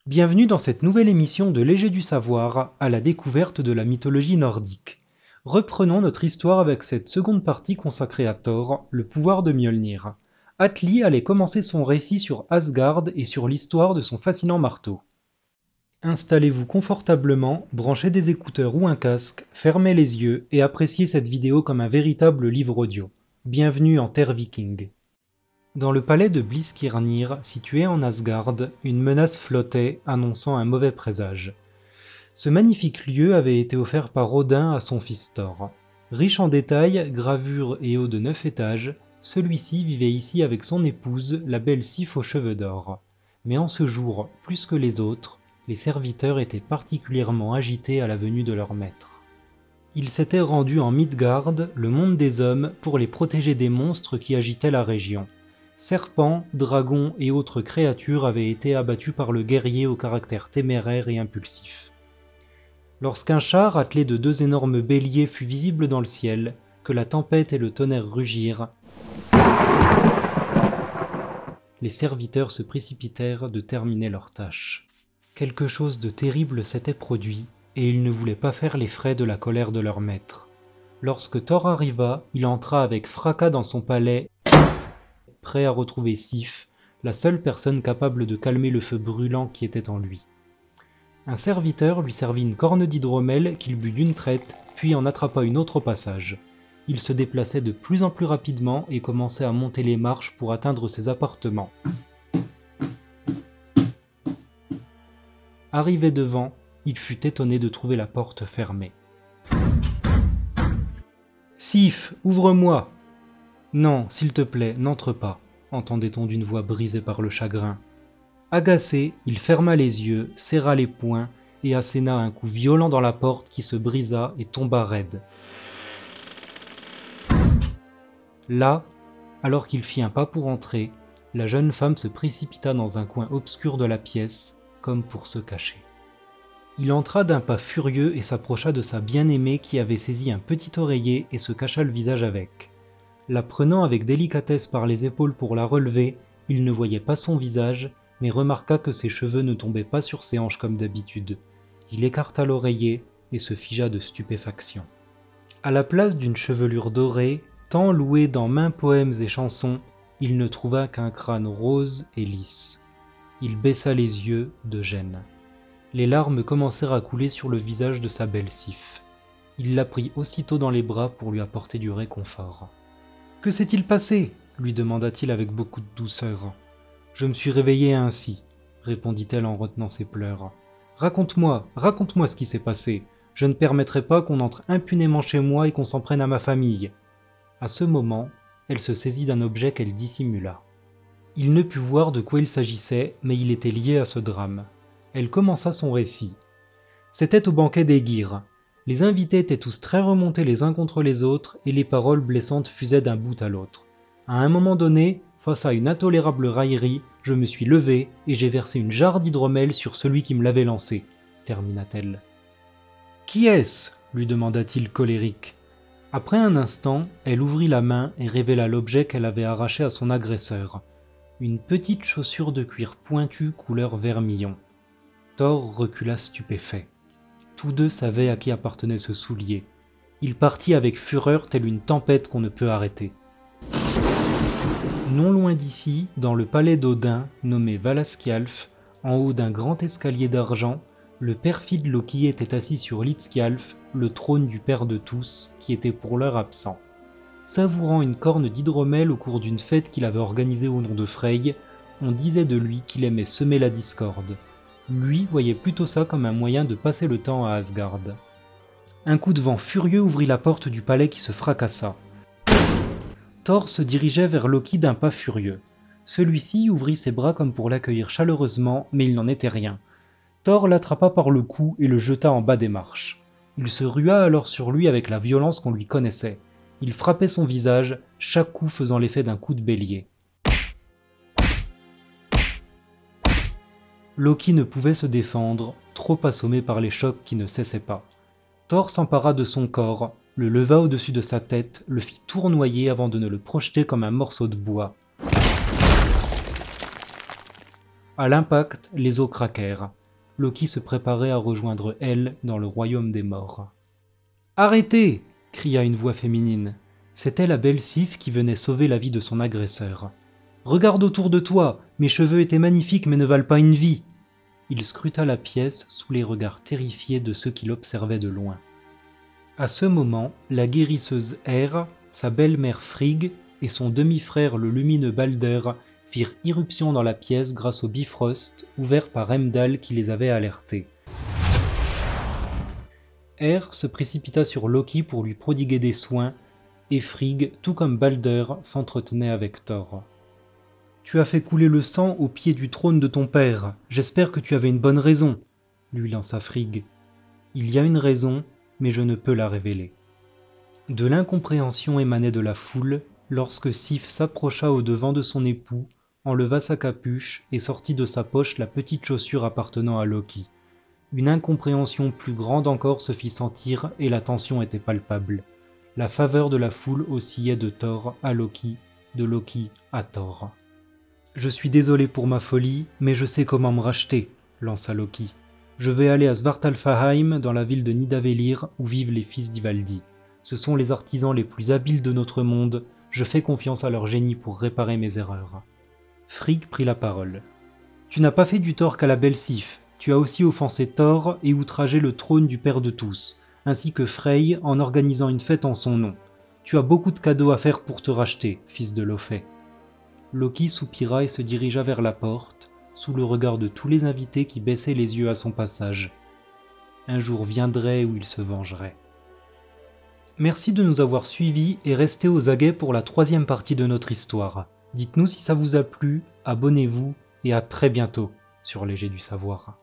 Bienvenue dans cette nouvelle émission de Léger du Savoir, à la découverte de la mythologie nordique. Reprenons notre histoire avec cette seconde partie consacrée à Thor, le pouvoir de Mjolnir. Atli allait commencer son récit sur Asgard et sur l'histoire de son fascinant marteau. Installez-vous confortablement, branchez des écouteurs ou un casque, fermez les yeux et appréciez cette vidéo comme un véritable livre audio. Bienvenue en terre viking. Dans le palais de Bliskirnir, situé en Asgard, une menace flottait, annonçant un mauvais présage. Ce magnifique lieu avait été offert par Odin à son fils Thor. Riche en détails, gravures et haut de 9 étages, celui-ci vivait ici avec son épouse, la belle Sif aux cheveux d'or. Mais en ce jour, plus que les autres, les serviteurs étaient particulièrement agités à la venue de leur maître. Ils s'étaient rendus en Midgard, le monde des hommes, pour les protéger des monstres qui agitaient la région. Serpents, dragons et autres créatures avaient été abattus par le guerrier au caractère téméraire et impulsif. Lorsqu'un char attelé de 2 énormes béliers fut visible dans le ciel, que la tempête et le tonnerre rugirent, les serviteurs se précipitèrent de terminer leur tâche. Quelque chose de terrible s'était produit, et ils ne voulaient pas faire les frais de la colère de leur maître. Lorsque Thor arriva, il entra avec fracas dans son palais, prêt à retrouver Sif, la seule personne capable de calmer le feu brûlant qui était en lui. Un serviteur lui servit une corne d'hydromel qu'il but d'une traite, puis en attrapa une autre au passage. Il se déplaçait de plus en plus rapidement et commençait à monter les marches pour atteindre ses appartements. Arrivé devant, il fut étonné de trouver la porte fermée. « Sif, ouvre-moi !»« Non, s'il te plaît, n'entre pas », entendait-on d'une voix brisée par le chagrin. Agacé, il ferma les yeux, serra les poings et asséna un coup violent dans la porte qui se brisa et tomba raide. Là, alors qu'il fit un pas pour entrer, la jeune femme se précipita dans un coin obscur de la pièce, comme pour se cacher. Il entra d'un pas furieux et s'approcha de sa bien-aimée qui avait saisi un petit oreiller et se cacha le visage avec. La prenant avec délicatesse par les épaules pour la relever, il ne voyait pas son visage, mais remarqua que ses cheveux ne tombaient pas sur ses hanches comme d'habitude. Il écarta l'oreiller et se figea de stupéfaction. À la place d'une chevelure dorée, tant louée dans maints poèmes et chansons, il ne trouva qu'un crâne rose et lisse. Il baissa les yeux de gêne. Les larmes commencèrent à couler sur le visage de sa belle Sif. Il la prit aussitôt dans les bras pour lui apporter du réconfort. « Que s'est-il passé ?» lui demanda-t-il avec beaucoup de douceur. « Je me suis réveillée ainsi, » répondit-elle en retenant ses pleurs. « Raconte-moi ce qui s'est passé. Je ne permettrai pas qu'on entre impunément chez moi et qu'on s'en prenne à ma famille. » À ce moment, elle se saisit d'un objet qu'elle dissimula. Il ne put voir de quoi il s'agissait, mais il était lié à ce drame. Elle commença son récit. C'était au banquet d'Aegir. Les invités étaient tous très remontés les uns contre les autres et les paroles blessantes fusaient d'un bout à l'autre. À un moment donné, face à une intolérable raillerie, je me suis levé et j'ai versé une jarre d'hydromel sur celui qui me l'avait lancé, termina-t-elle. « Qui est-ce » lui demanda-t-il colérique. Après un instant, elle ouvrit la main et révéla l'objet qu'elle avait arraché à son agresseur. Une petite chaussure de cuir pointu couleur vermillon. Thor recula stupéfait. Tous deux savaient à qui appartenait ce soulier. Il partit avec fureur telle une tempête qu'on ne peut arrêter. Non loin d'ici, dans le palais d'Odin, nommé Valaskjalf, en haut d'un grand escalier d'argent, le perfide Loki était assis sur Hlidskjalf, le trône du père de tous, qui était pour l'heure absent. Savourant une corne d'hydromel au cours d'une fête qu'il avait organisée au nom de Frey, on disait de lui qu'il aimait semer la discorde. Lui voyait plutôt ça comme un moyen de passer le temps à Asgard. Un coup de vent furieux ouvrit la porte du palais qui se fracassa. Thor se dirigeait vers Loki d'un pas furieux. Celui-ci ouvrit ses bras comme pour l'accueillir chaleureusement, mais il n'en était rien. Thor l'attrapa par le cou et le jeta en bas des marches. Il se rua alors sur lui avec la violence qu'on lui connaissait. Il frappait son visage, chaque coup faisant l'effet d'un coup de bélier. Loki ne pouvait se défendre, trop assommé par les chocs qui ne cessaient pas. Thor s'empara de son corps, le leva au-dessus de sa tête, le fit tournoyer avant de ne le projeter comme un morceau de bois. À l'impact, les os craquèrent. Loki se préparait à rejoindre Elle dans le royaume des morts. « Arrêtez !» cria une voix féminine. C'était la belle Sif qui venait sauver la vie de son agresseur. « Regarde autour de toi, mes cheveux étaient magnifiques mais ne valent pas une vie !» Il scruta la pièce sous les regards terrifiés de ceux qui l'observaient de loin. À ce moment, la guérisseuse Air, sa belle-mère Frigg et son demi-frère le lumineux Balder firent irruption dans la pièce grâce au Bifrost ouvert par Heimdall qui les avait alertés. Air se précipita sur Loki pour lui prodiguer des soins, et Frigg, tout comme Balder, s'entretenait avec Thor. « Tu as fait couler le sang au pied du trône de ton père, j'espère que tu avais une bonne raison, » lui lança Frigg. « Il y a une raison, mais je ne peux la révéler. » De l'incompréhension émanait de la foule, lorsque Sif s'approcha au-devant de son époux, enleva sa capuche et sortit de sa poche la petite chaussure appartenant à Loki. Une incompréhension plus grande encore se fit sentir et la tension était palpable. La faveur de la foule oscillait de Thor à Loki, de Loki à Thor. « Je suis désolé pour ma folie, mais je sais comment me racheter, » lança Loki. « Je vais aller à Svartalfaheim, dans la ville de Nidavellir, où vivent les fils d'Ivaldi. Ce sont les artisans les plus habiles de notre monde, je fais confiance à leur génie pour réparer mes erreurs. » Frigg prit la parole. « Tu n'as pas fait du tort qu'à la belle Sif, tu as aussi offensé Thor et outragé le trône du père de tous, ainsi que Frey en organisant une fête en son nom. Tu as beaucoup de cadeaux à faire pour te racheter, fils de Lofé. » Loki soupira et se dirigea vers la porte, sous le regard de tous les invités qui baissaient les yeux à son passage. Un jour viendrait où il se vengerait. Merci de nous avoir suivis et restez aux aguets pour la 3e partie de notre histoire. Dites-nous si ça vous a plu, abonnez-vous et à très bientôt sur Léger du Savoir.